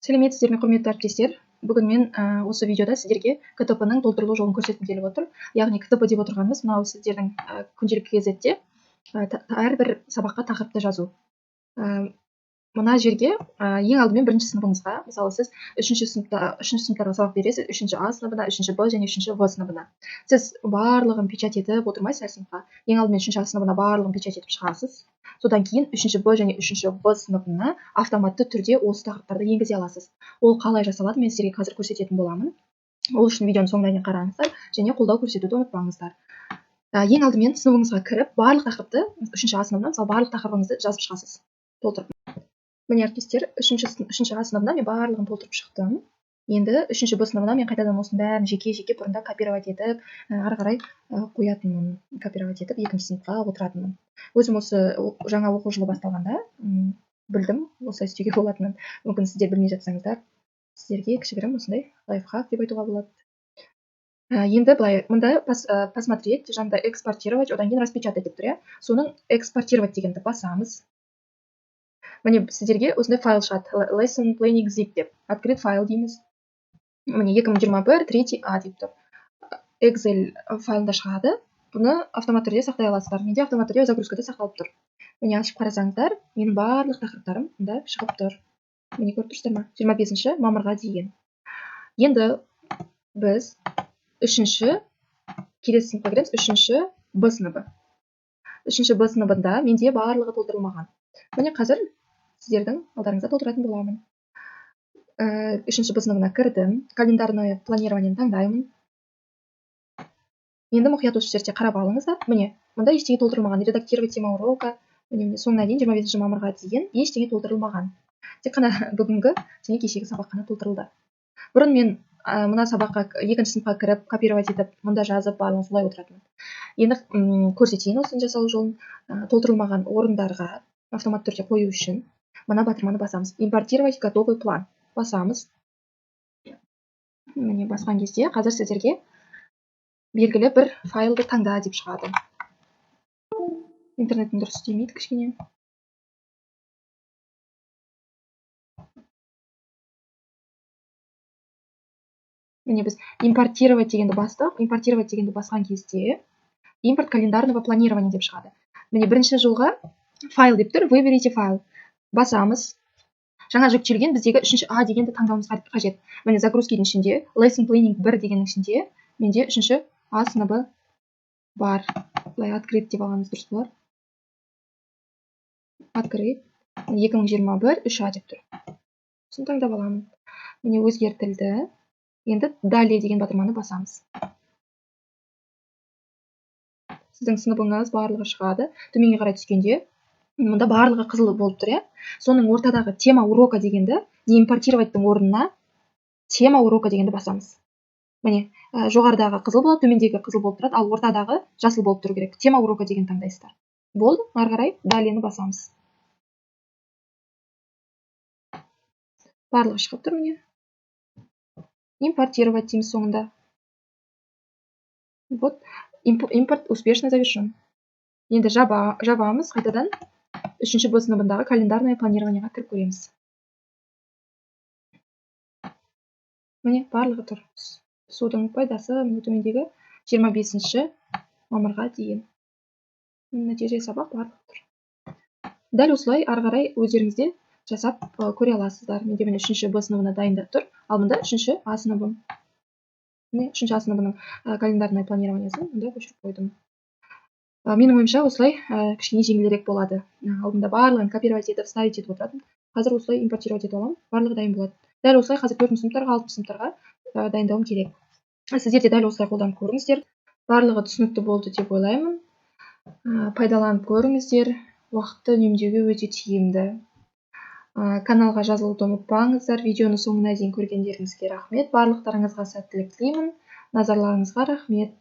Сәлеметсіздер ме, құрметті әріптестер. Бүгін мен осы видеода сіздерге КТП-ның толтырылу жолын көрсеткім келіп отыр. Яғни КТП деп отырғанымыз мынау сіздердің күнделікті кезетте әрбір сабаққа тақырыпты жазу. Мына жерге ең алдымен бірінші сыныбыңызға, мысалы сіз үшінші сыныптарға сабақ бересіз, 3-ші А сыныбына, 3-ші Б және 3-ші В сыныбына. Сіз барлығын печать етіп отырмайсыз әр сыныпқа. Ең алдымен 3-ші А сыныбына барлығын печать етіп шығасыз. Содан кейін 3-ші Б және 3-ші В сыныбына автоматты түрде осы тақырыптарды енгізе аласыз. Ол қалай жасалады, мен сіздерге қазір көрсететін боламын. Ол үшін видеоны соңына дейін қараңыздар және қолдау көрсетуді ұмытпаңыздар. Ең алдымен сыныбыңызға кіріп, барлық тақырыпты 3-ші А сыныбына, мысалы барлық тақырыбыңызды жазып шығасыз. Толтырып. Міне әріптестер, 3-ші А сыныбына мен барлығын толтырып шықтым. Енді 3-ші Б сыныбына мен қайтадан осының бәрін жеке бұрында копировать етіп, ары қарай қоятынмын. Копировать етіп, 2-ші сыныпқа отыратынмын. Өзім осы жаңа оқу жылы басталғанда білдім, осылай істеуге болатынын. Мүмкін сіздер білмей жатсаңыздар, сіздерге кішігірім осындай лайфхак деп айтуға болады. Енді былай, мында посмотреть, жаңда экспортировать, одан кейін распечатать деп тұр, иә. Соның экспортировать дегенді басамыз. Міне сіздерге осындай файл шығады. Lesson planning zip деп. Открыть файл дейміз. Міне 2021 3 А деп тұр. Excel файлында шығады. Бұны автомат түрде сақтай аласыздар. Менде автомат түрде загрузкада сақталып тұр. Міне ашып қарасаңыздар, менің барлық тақырыптарым мұнда шығып тұр. Міне көріп тұрсыздар ма? 25 мамырға дейін. Енді біз 3-ші келесі сыныпқа кіреміз. 3-ші Б сыныбы. 3-ші Б сыныбында менде барлығы толтырылмаған. Міне қазір сіздердің алдарыңызда толтыратын боламын. 3-ші Б сыныбына кірдім. Календарное планированиені таңдаймын. Енді мұқият осы жерде қарап алыңыздар. Міне, мұнда ештеңе толтырылмаған. Редактировать тема урока. Міне соңына дейін 25 мамырға дейін ештеңе толтырылмаған. Тек қана бүгінгі және кешегі сабақ қана толтырылды. Бұрын мен мына сабаққа 2-ші сыныпқа кіріп, копировать етіп, мұнда жазып барлығын солай отыратынмын. Енді көрсетейін осыны жасау жолын. Толтырылмаған орындарға автомат түрде қою үшін мына батырманы басамыз. Импортировать готовый план. Басамыз. Міне басқан кезде қазір сіздерге белгілі бір файлды таңда деп шығады. Интернеттің дұрыс істемейді кішкене. Міне біз импортировать дегенді бастық. Импортировать дегенді басқан кезде импорт календарного планирования деп шығады. Міне бірінші жылға файл деп тұр. Выберите файл. Басамыз. Жаңа жүктелген біздегі 3-ші А дегенді таңдауымыз қажет. Міне загрузкидің ішінде lesson planning 1 дегеннің ішінде менде 3-ші А сыныбы бар. Былай открыть деп алғанымыз дұрыс болар. Открыть. 2021 3А деп тұр. Соны таңдап аламын. Міне өзгертілді. Енді далее деген батырманы басамыз. Сіздің сыныбыңыз барлығы шығады. Төменге қарай түскенде мұнда барлығы қызыл болып тұр, иә. Соның ортадағы тема урока дегенді, не импортироваттың орнына тема урока дегенді басамыз. Міне, жоғарыдағы қызыл болады, төмендегі қызыл болып тұрады, ал ортадағы жасыл болып тұру керек. Тема урока деген таңдайсыздар. Болды, ары қарай далені басамыз. Барлығы шығып тұр, міне. Импортировать дейміз соңында. Вот, импорт успешно завершен. Енді жабамыз қайтадан 3-ші Б сыныбындағы календарное планированиеға кіріп көреміз. Міне барлығы тұр. Судың пайдасы төмендегі 25 мамырға дейін. Нәтиже сабақ барлығы тұр. Дәл осылай ары қарай өздеріңізде жасап көре аласыздар. Менде міне 3-ші Б сыныбына дайындап тұр, ал мұнда 3-ші А сыныбым. Міне 3-ші А сыныбының календарное планированиясын мұнда көшіріп қойдым. Менің ойымша осылай кішкене жеңілірек болады. Алдында барлығын копировать етіп, ставить етіп отыратын. Қазір осылай импортировать етіп аламын, барлығы дайын болады. Дәл осылай қазір 4-ші сыныптарға, 6-ші сыныптарға дайындауым керек. Сіздер де дәл осылай қолданып көріңіздер. Барлығы түсінікті болды деп ойлаймын. Пайдаланып көріңіздер. Уақытты үнемдеуге өте тиімді. Каналға жазылуды ұмытпаңыздар. Видеоны соңына дейін көргендеріңізге рахмет. Барлықтарыңызға сәттілік тілеймін. Назарларыңызға рахмет.